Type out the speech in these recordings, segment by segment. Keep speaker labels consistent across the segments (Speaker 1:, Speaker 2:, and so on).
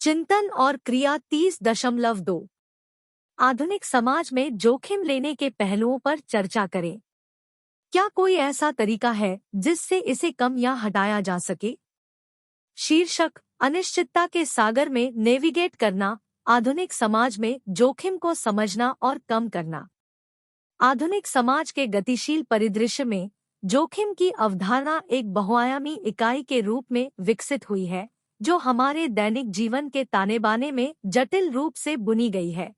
Speaker 1: चिंतन और क्रिया 30.2 आधुनिक समाज में जोखिम लेने के पहलुओं पर चर्चा करें। क्या कोई ऐसा तरीका है जिससे इसे कम या हटाया जा सके? शीर्षक: अनिश्चितता के सागर में नेविगेट करना, आधुनिक समाज में जोखिम को समझना और कम करना। आधुनिक समाज के गतिशील परिदृश्य में जोखिम की अवधारणा एक बहुआयामी इकाई के रूप में विकसित हुई है, जो हमारे दैनिक जीवन के तानेबाने में जटिल रूप से बुनी गई है।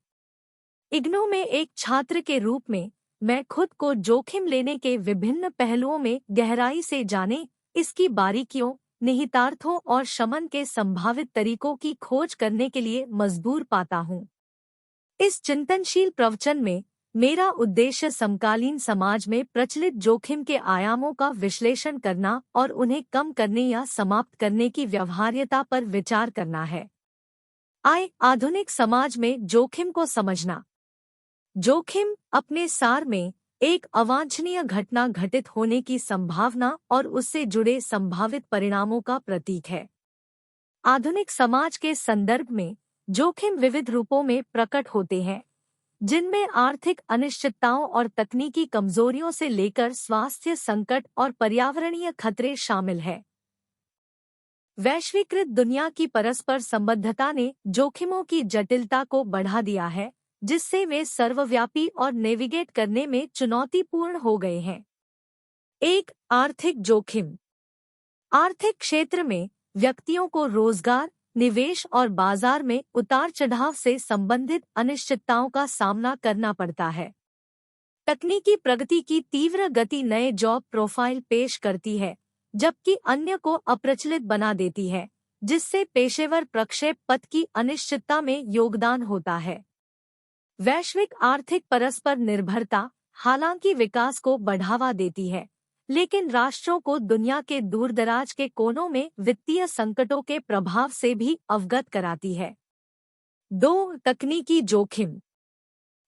Speaker 1: इग्नू में एक छात्र के रूप में मैं खुद को जोखिम लेने के विभिन्न पहलुओं में गहराई से जाने, इसकी बारीकियों, निहितार्थों और शमन के संभावित तरीकों की खोज करने के लिए मजबूर पाता हूँ। इस चिंतनशील प्रवचन में मेरा उद्देश्य समकालीन समाज में प्रचलित जोखिम के आयामों का विश्लेषण करना और उन्हें कम करने या समाप्त करने की व्यवहार्यता पर विचार करना है। आधुनिक समाज में जोखिम को समझना। जोखिम अपने सार में एक अवांछनीय घटना घटित होने की संभावना और उससे जुड़े संभावित परिणामों का प्रतीक है। आधुनिक समाज के संदर्भ में जोखिम विविध रूपों में प्रकट होते हैं, जिनमें आर्थिक अनिश्चितताओं और तकनीकी कमजोरियों से लेकर स्वास्थ्य संकट और पर्यावरणीय खतरे शामिल हैं। वैश्वीकृत दुनिया की परस्पर संबद्धता ने जोखिमों की जटिलता को बढ़ा दिया है, जिससे वे सर्वव्यापी और नेविगेट करने में चुनौतीपूर्ण हो गए हैं। एक, आर्थिक जोखिम। आर्थिक क्षेत्र में व्यक्तियों को रोजगार, निवेश और बाजार में उतार-चढ़ाव से संबंधित अनिश्चितताओं का सामना करना पड़ता है। तकनीकी प्रगति की तीव्र गति नए जॉब प्रोफाइल पेश करती है, जबकि अन्य को अप्रचलित बना देती है, जिससे पेशेवर प्रक्षेप पथ की अनिश्चितता में योगदान होता है। वैश्विक आर्थिक परस्पर निर्भरता हालांकि विकास को बढ़ावा देती है, लेकिन राष्ट्रों को दुनिया के दूरदराज के कोनों में वित्तीय संकटों के प्रभाव से भी अवगत कराती है। 2, तकनीकी जोखिम।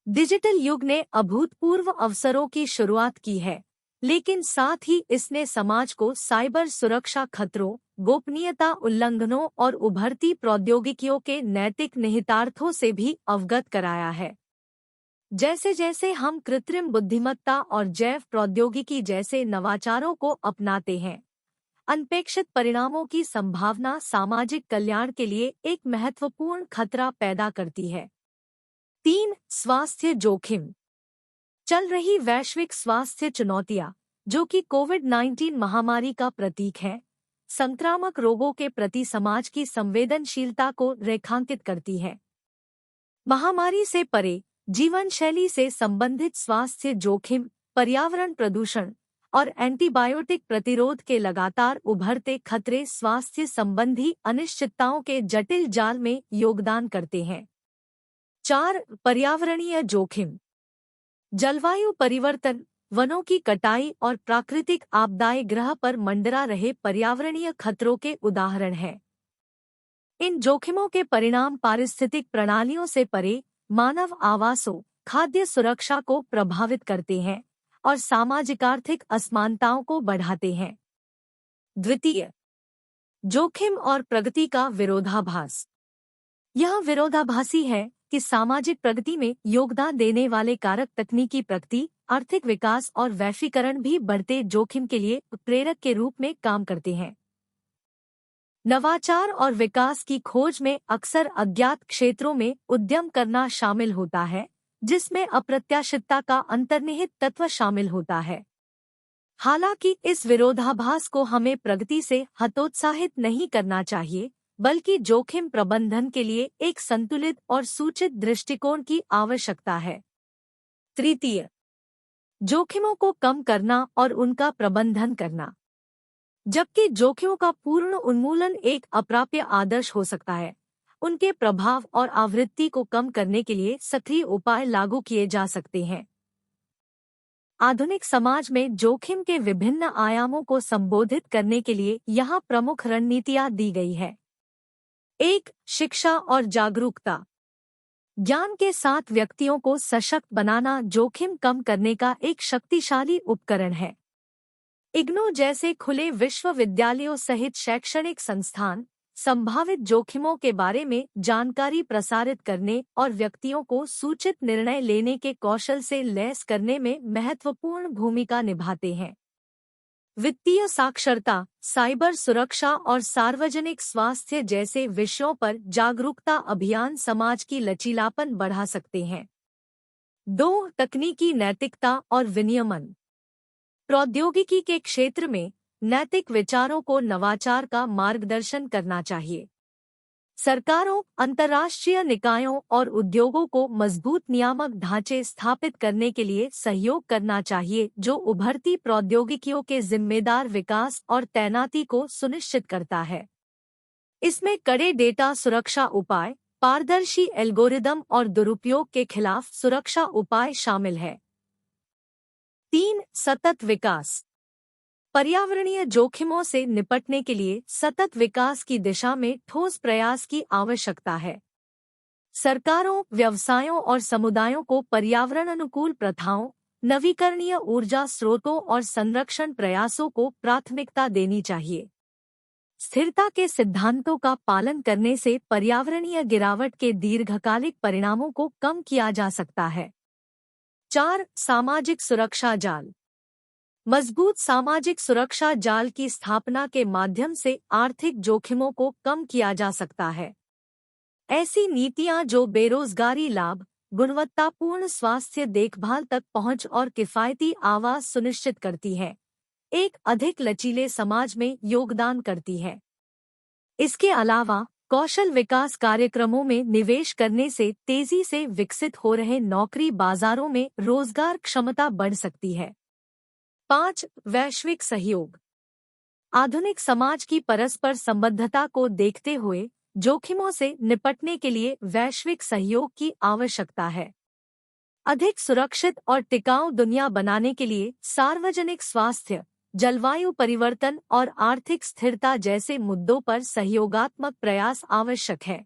Speaker 1: डिजिटल युग ने अभूतपूर्व अवसरों की शुरुआत की है, लेकिन साथ ही इसने समाज को साइबर सुरक्षा खतरों, गोपनीयता उल्लंघनों और उभरती प्रौद्योगिकियों के नैतिक निहितार्थों से भी अवगत कराया है। जैसे जैसे हम कृत्रिम बुद्धिमत्ता और जैव प्रौद्योगिकी जैसे नवाचारों को अपनाते हैं, अनपेक्षित परिणामों की संभावना सामाजिक कल्याण के लिए एक महत्वपूर्ण खतरा पैदा करती है। 3, स्वास्थ्य जोखिम। चल रही वैश्विक स्वास्थ्य चुनौतियां, जो कि कोविड-19 महामारी का प्रतीक है, संक्रामक रोगों के प्रति समाज की संवेदनशीलता को रेखांकित करती है। महामारी से परे जीवन शैली से संबंधित स्वास्थ्य जोखिम, पर्यावरण प्रदूषण और एंटीबायोटिक प्रतिरोध के लगातार उभरते खतरे स्वास्थ्य संबंधी अनिश्चितताओं के जटिल जाल में योगदान करते हैं। 4, पर्यावरणीय जोखिम। जलवायु परिवर्तन, वनों की कटाई और प्राकृतिक आपदाएं ग्रह पर मंडरा रहे पर्यावरणीय खतरों के उदाहरण हैं। इन जोखिमों के परिणाम पारिस्थितिक प्रणालियों से परे मानव आवासों, खाद्य सुरक्षा को प्रभावित करते हैं और सामाजिक-आर्थिक असमानताओं को बढ़ाते हैं। द्वितीय, जोखिम और प्रगति का विरोधाभास। यह विरोधाभासी है कि सामाजिक प्रगति में योगदान देने वाले कारक तकनीकी प्रगति, आर्थिक विकास और वैश्वीकरण भी बढ़ते जोखिम के लिए प्रेरक के रूप में काम करते हैं। नवाचार और विकास की खोज में अक्सर अज्ञात क्षेत्रों में उद्यम करना शामिल होता है, जिसमें अप्रत्याशितता का अंतर्निहित तत्व शामिल होता है। हालांकि इस विरोधाभास को हमें प्रगति से हतोत्साहित नहीं करना चाहिए, बल्कि जोखिम प्रबंधन के लिए एक संतुलित और सूचित दृष्टिकोण की आवश्यकता है। तृतीय, जोखिमों को कम करना और उनका प्रबंधन करना। जबकि जोखिमों का पूर्ण उन्मूलन एक अप्राप्य आदर्श हो सकता है, उनके प्रभाव और आवृत्ति को कम करने के लिए सक्रिय उपाय लागू किए जा सकते हैं। आधुनिक समाज में जोखिम के विभिन्न आयामों को संबोधित करने के लिए यहाँ प्रमुख रणनीतियाँ दी गई है। 1, शिक्षा और जागरूकता। ज्ञान के साथ व्यक्तियों को सशक्त बनाना जोखिम कम करने का एक शक्तिशाली उपकरण है। इग्नू जैसे खुले विश्वविद्यालयों सहित शैक्षणिक संस्थान संभावित जोखिमों के बारे में जानकारी प्रसारित करने और व्यक्तियों को सूचित निर्णय लेने के कौशल से लैस करने में महत्वपूर्ण भूमिका निभाते हैं। वित्तीय साक्षरता, साइबर सुरक्षा और सार्वजनिक स्वास्थ्य जैसे विषयों पर जागरूकता अभियान समाज की लचीलापन बढ़ा सकते हैं। 2. तकनीकी नैतिकता और विनियमन। प्रौद्योगिकी के क्षेत्र में नैतिक विचारों को नवाचार का मार्गदर्शन करना चाहिए। सरकारों, अंतर्राष्ट्रीय निकायों और उद्योगों को मजबूत नियामक ढांचे स्थापित करने के लिए सहयोग करना चाहिए जो उभरती प्रौद्योगिकियों के जिम्मेदार विकास और तैनाती को सुनिश्चित करता है। इसमें कड़े डेटा सुरक्षा उपाय, पारदर्शी एल्गोरिदम और दुरुपयोग के खिलाफ सुरक्षा उपाय शामिल है। 3. सतत विकास। पर्यावरणीय जोखिमों से निपटने के लिए सतत विकास की दिशा में ठोस प्रयास की आवश्यकता है। सरकारों, व्यवसायों और समुदायों को पर्यावरण अनुकूल प्रथाओं, नवीकरणीय ऊर्जा स्रोतों और संरक्षण प्रयासों को प्राथमिकता देनी चाहिए। स्थिरता के सिद्धांतों का पालन करने से पर्यावरणीय गिरावट के दीर्घकालिक परिणामों को कम किया जा सकता है। 4. सामाजिक सुरक्षा जाल। मजबूत सामाजिक सुरक्षा जाल की स्थापना के माध्यम से आर्थिक जोखिमों को कम किया जा सकता है। ऐसी नीतियां जो बेरोजगारी लाभ, गुणवत्तापूर्ण स्वास्थ्य देखभाल तक पहुंच और किफायती आवास सुनिश्चित करती है, एक अधिक लचीले समाज में योगदान करती है। इसके अलावा कौशल विकास कार्यक्रमों में निवेश करने से तेजी से विकसित हो रहे नौकरी बाजारों में रोजगार क्षमता बढ़ सकती है। 5. वैश्विक सहयोग। आधुनिक समाज की परस्पर संबद्धता को देखते हुए जोखिमों से निपटने के लिए वैश्विक सहयोग की आवश्यकता है। अधिक सुरक्षित और टिकाऊ दुनिया बनाने के लिए सार्वजनिक स्वास्थ्य, जलवायु परिवर्तन और आर्थिक स्थिरता जैसे मुद्दों पर सहयोगात्मक प्रयास आवश्यक है।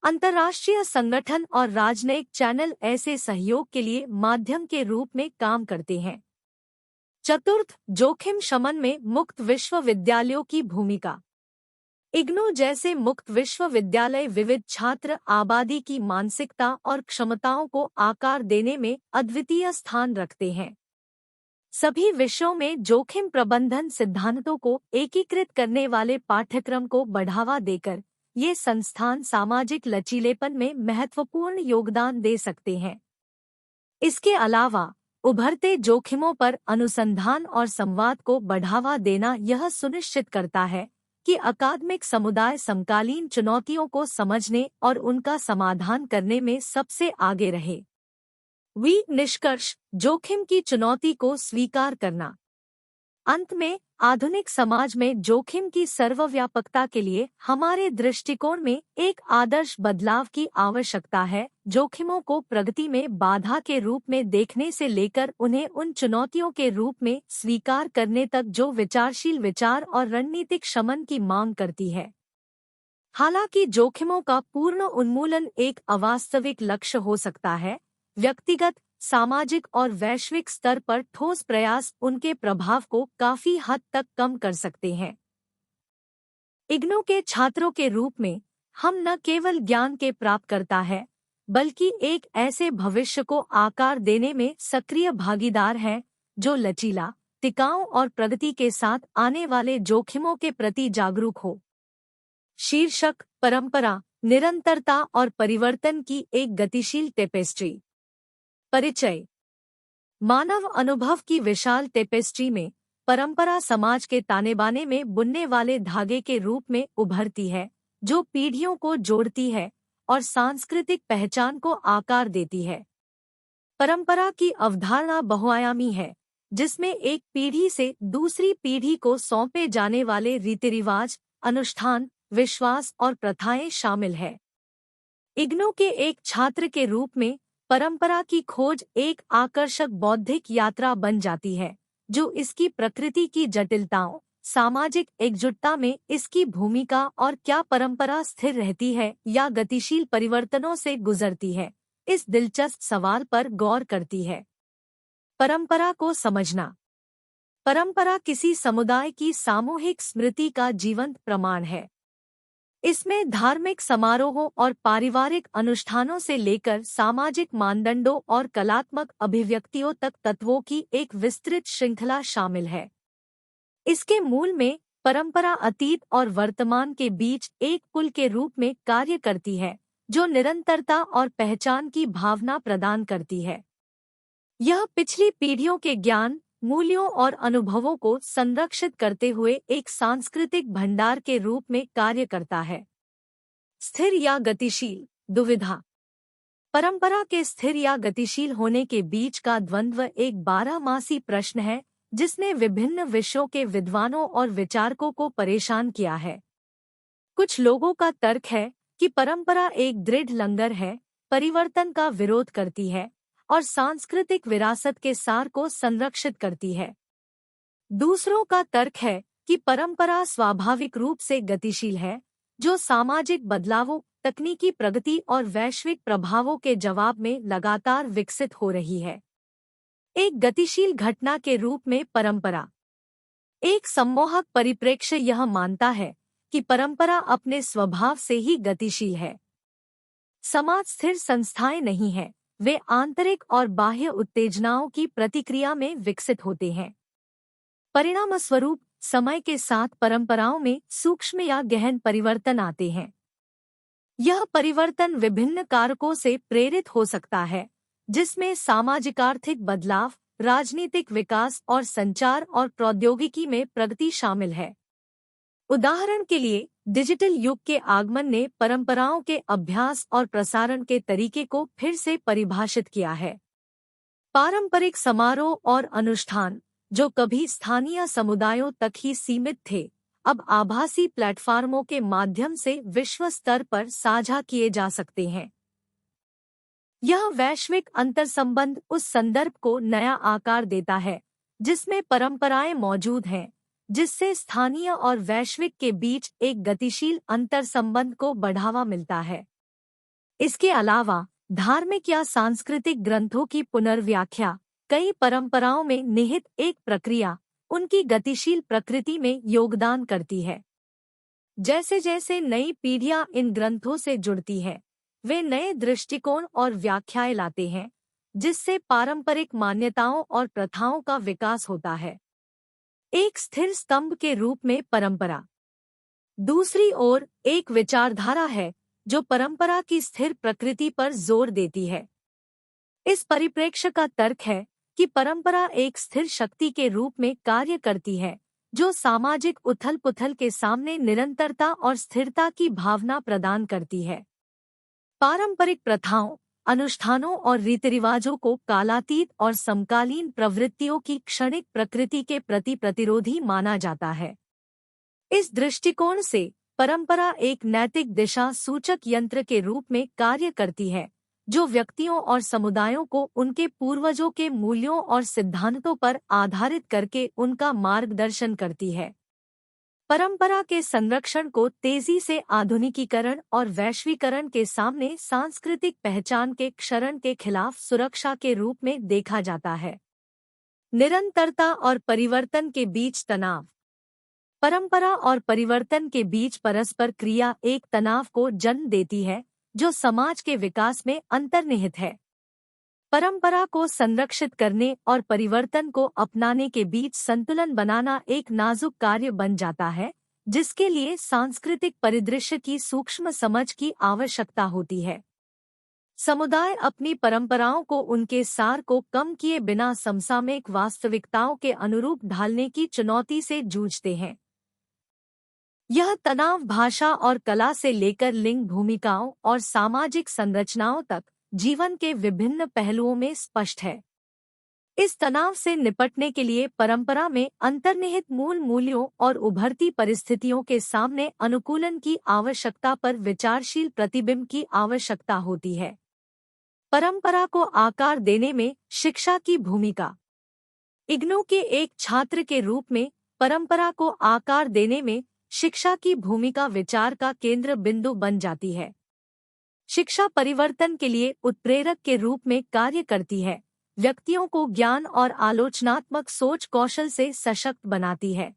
Speaker 1: अंतर्राष्ट्रीय संगठन और राजनयिक चैनल ऐसे सहयोग के लिए माध्यम के रूप में काम करते हैं। 4. जोखिम शमन में मुक्त विश्वविद्यालयों की भूमिका। इग्नू जैसे मुक्त विश्वविद्यालय विविध छात्र आबादी की मानसिकता और क्षमताओं को आकार देने में अद्वितीय स्थान रखते हैं। सभी विषयों में जोखिम प्रबंधन सिद्धांतों को एकीकृत करने वाले पाठ्यक्रम को बढ़ावा देकर ये संस्थान सामाजिक लचीलेपन में महत्वपूर्ण योगदान दे सकते हैं। इसके अलावा उभरते जोखिमों पर अनुसंधान और संवाद को बढ़ावा देना यह सुनिश्चित करता है कि अकादमिक समुदाय समकालीन चुनौतियों को समझने और उनका समाधान करने में सबसे आगे रहे। निष्कर्ष, जोखिम की चुनौती को स्वीकार करना। अंत में आधुनिक समाज में जोखिम की सर्वव्यापकता के लिए हमारे दृष्टिकोण में एक आदर्श बदलाव की आवश्यकता है। जोखिमों को प्रगति में बाधा के रूप में देखने से लेकर उन्हें उन चुनौतियों के रूप में स्वीकार करने तक जो विचारशील विचार और रणनीतिक शमन की मांग करती है। हालांकि जोखिमों का पूर्ण उन्मूलन एक अवास्तविक लक्ष्य हो सकता है, व्यक्तिगत, सामाजिक और वैश्विक स्तर पर ठोस प्रयास उनके प्रभाव को काफी हद तक कम कर सकते हैं। इग्नू के छात्रों के रूप में हम न केवल ज्ञान के प्राप्तकर्ता हैं, बल्कि एक ऐसे भविष्य को आकार देने में सक्रिय भागीदार हैं जो लचीला, टिकाऊ और प्रगति के साथ आने वाले जोखिमों के प्रति जागरूक हो। शीर्षक: परंपरा, निरंतरता और परिवर्तन की एक गतिशील टेपेस्ट्री। परिचय: मानव अनुभव की विशाल टेपेस्ट्री में परंपरा समाज के तानेबाने में बुनने वाले धागे के रूप में उभरती है, जो पीढ़ियों को जोड़ती है और सांस्कृतिक पहचान को आकार देती है। परंपरा की अवधारणा बहुआयामी है, जिसमें एक पीढ़ी से दूसरी पीढ़ी को सौंपे जाने वाले रीति-रिवाज, अनुष्ठान, विश्वास और प्रथाएं शामिल है। इग्नू के एक छात्र के रूप में परंपरा की खोज एक आकर्षक बौद्धिक यात्रा बन जाती है, जो इसकी प्रकृति की जटिलताओं, सामाजिक एकजुटता में इसकी भूमिका और क्या परंपरा स्थिर रहती है या गतिशील परिवर्तनों से गुजरती है, इस दिलचस्प सवाल पर गौर करती है। परंपरा को समझना। परंपरा किसी समुदाय की सामूहिक स्मृति का जीवंत प्रमाण है। इसमें धार्मिक समारोहों और पारिवारिक अनुष्ठानों से लेकर सामाजिक मानदंडों और कलात्मक अभिव्यक्तियों तक तत्वों की एक विस्तृत श्रृंखला शामिल है। इसके मूल में परंपरा अतीत और वर्तमान के बीच एक पुल के रूप में कार्य करती है, जो निरंतरता और पहचान की भावना प्रदान करती है। यह पिछली पीढ़ियों के ज्ञान, मूल्यों और अनुभवों को संरक्षित करते हुए एक सांस्कृतिक भंडार के रूप में कार्य करता है। स्थिर या गतिशील दुविधा। परंपरा के स्थिर या गतिशील होने के बीच का द्वंद्व एक 12मासी प्रश्न है, जिसने विभिन्न विषयों के विद्वानों और विचारकों को परेशान किया है। कुछ लोगों का तर्क है कि परंपरा एक दृढ़ लंगर है, परिवर्तन का विरोध करती है और सांस्कृतिक विरासत के सार को संरक्षित करती है। दूसरों का तर्क है कि परंपरा स्वाभाविक रूप से गतिशील है, जो सामाजिक बदलावों, तकनीकी प्रगति और वैश्विक प्रभावों के जवाब में लगातार विकसित हो रही है। एक गतिशील घटना के रूप में परंपरा। एक सम्मोहक परिप्रेक्ष्य यह मानता है कि परंपरा अपने स्वभाव से ही गतिशील है। समाज स्थिर संस्थाएं नहीं है, वे आंतरिक और बाह्य उत्तेजनाओं की प्रतिक्रिया में विकसित होते हैं। परिणामस्वरूप समय के साथ परंपराओं में सूक्ष्म या गहन परिवर्तन आते हैं। यह परिवर्तन विभिन्न कारकों से प्रेरित हो सकता है, जिसमें सामाजिक-आर्थिक बदलाव, राजनीतिक विकास और संचार और प्रौद्योगिकी में प्रगति शामिल है। उदाहरण के लिए, डिजिटल युग के आगमन ने परंपराओं के अभ्यास और प्रसारण के तरीके को फिर से परिभाषित किया है। पारंपरिक समारोह और अनुष्ठान, जो कभी स्थानीय समुदायों तक ही सीमित थे, अब आभासी प्लेटफार्मों के माध्यम से विश्व स्तर पर साझा किए जा सकते हैं। यह वैश्विक अंतर्संबंध उस संदर्भ को नया आकार देता है, जिसमें परंपराएं मौजूद हैं, जिससे स्थानीय और वैश्विक के बीच एक गतिशील अंतर्संबंध को बढ़ावा मिलता है। इसके अलावा धार्मिक या सांस्कृतिक ग्रंथों की पुनर्व्याख्या कई परंपराओं में निहित एक प्रक्रिया, उनकी गतिशील प्रकृति में योगदान करती है। जैसे जैसे नई पीढ़ियां इन ग्रंथों से जुड़ती है, वे नए दृष्टिकोण और व्याख्याएं लाते हैं, जिससे पारंपरिक मान्यताओं और प्रथाओं का विकास होता है। एक स्थिर स्तंभ के रूप में परंपरा। दूसरी ओर एक विचारधारा है जो परंपरा की स्थिर प्रकृति पर जोर देती है। इस परिप्रेक्ष्य का तर्क है कि परंपरा एक स्थिर शक्ति के रूप में कार्य करती है, जो सामाजिक उथल-पुथल के सामने निरंतरता और स्थिरता की भावना प्रदान करती है। पारंपरिक प्रथाओं, अनुष्ठानों और रीति-रिवाजों को कालातीत और समकालीन प्रवृत्तियों की क्षणिक प्रकृति के प्रति प्रतिरोधी माना जाता है। इस दृष्टिकोण से परंपरा एक नैतिक दिशा सूचक यंत्र के रूप में कार्य करती है, जो व्यक्तियों और समुदायों को उनके पूर्वजों के मूल्यों और सिद्धांतों पर आधारित करके उनका मार्गदर्शन करती है। परंपरा के संरक्षण को तेजी से आधुनिकीकरण और वैश्वीकरण के सामने सांस्कृतिक पहचान के क्षरण के खिलाफ सुरक्षा के रूप में देखा जाता है। निरंतरता और परिवर्तन के बीच तनाव। परंपरा और परिवर्तन के बीच परस्पर क्रिया एक तनाव को जन्म देती है, जो समाज के विकास में अंतर्निहित है। परंपरा को संरक्षित करने और परिवर्तन को अपनाने के बीच संतुलन बनाना एक नाजुक कार्य बन जाता है, जिसके लिए सांस्कृतिक परिदृश्य की सूक्ष्म समझ की आवश्यकता होती है। समुदाय अपनी परंपराओं को उनके सार को कम किए बिना समसामयिक वास्तविकताओं के अनुरूप ढालने की चुनौती से जूझते हैं। यह तनाव भाषा और कला से लेकर लिंग भूमिकाओं और सामाजिक संरचनाओं तक जीवन के विभिन्न पहलुओं में स्पष्ट है। इस तनाव से निपटने के लिए परंपरा में अंतर्निहित मूल मूल्यों और उभरती परिस्थितियों के सामने अनुकूलन की आवश्यकता पर विचारशील प्रतिबिंब की आवश्यकता होती है। परंपरा को आकार देने में शिक्षा की भूमिका। इग्नू के एक छात्र के रूप में परंपरा को आकार देने में शिक्षा की भूमिका विचार का केंद्र बिंदु बन जाती है। शिक्षा परिवर्तन के लिए उत्प्रेरक के रूप में कार्य करती है, व्यक्तियों को ज्ञान और आलोचनात्मक सोच कौशल से सशक्त बनाती है।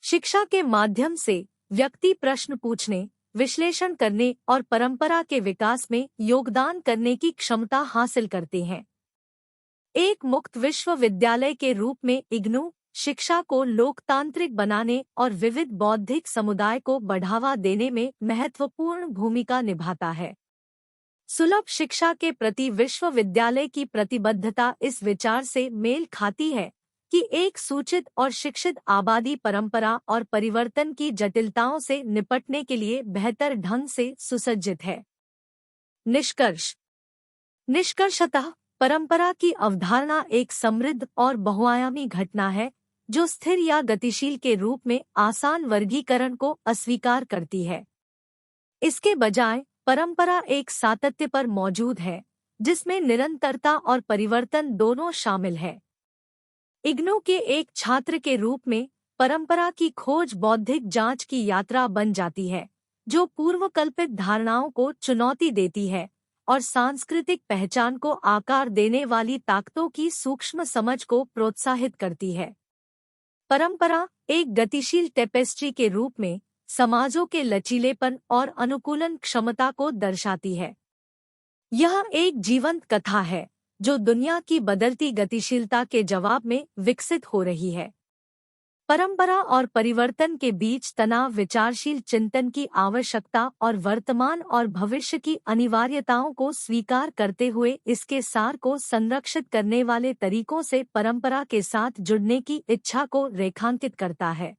Speaker 1: शिक्षा के माध्यम से व्यक्ति प्रश्न पूछने, विश्लेषण करने और परंपरा के विकास में योगदान करने की क्षमता हासिल करते हैं। एक मुक्त विश्वविद्यालय के रूप में इग्नू शिक्षा को लोकतांत्रिक बनाने और विविध बौद्धिक समुदाय को बढ़ावा देने में महत्वपूर्ण भूमिका निभाता है। सुलभ शिक्षा के प्रति विश्वविद्यालय की प्रतिबद्धता इस विचार से मेल खाती है कि एक सूचित और शिक्षित आबादी परंपरा और परिवर्तन की जटिलताओं से निपटने के लिए बेहतर ढंग से सुसज्जित है। निष्कर्षतः परंपरा की अवधारणा एक समृद्ध और बहुआयामी घटना है जो स्थिर या गतिशील के रूप में आसान वर्गीकरण को अस्वीकार करती है। इसके बजाय परंपरा एक सातत्य पर मौजूद है जिसमें निरंतरता और परिवर्तन दोनों शामिल है। इग्नू के एक छात्र के रूप में परंपरा की खोज बौद्धिक जांच की यात्रा बन जाती है जो पूर्वकल्पित धारणाओं को चुनौती देती है और सांस्कृतिक पहचान को आकार देने वाली ताकतों की सूक्ष्म समझ को प्रोत्साहित करती है। परंपरा एक गतिशील टेपेस्ट्री के रूप में समाजों के लचीलेपन और अनुकूलन क्षमता को दर्शाती है। यह एक जीवंत कथा है जो दुनिया की बदलती गतिशीलता के जवाब में विकसित हो रही है। परंपरा और परिवर्तन के बीच तनाव विचारशील चिंतन की आवश्यकता और वर्तमान और भविष्य की अनिवार्यताओं को स्वीकार करते हुए इसके सार को संरक्षित करने वाले तरीकों से परंपरा के साथ जुड़ने की इच्छा को रेखांकित करता है।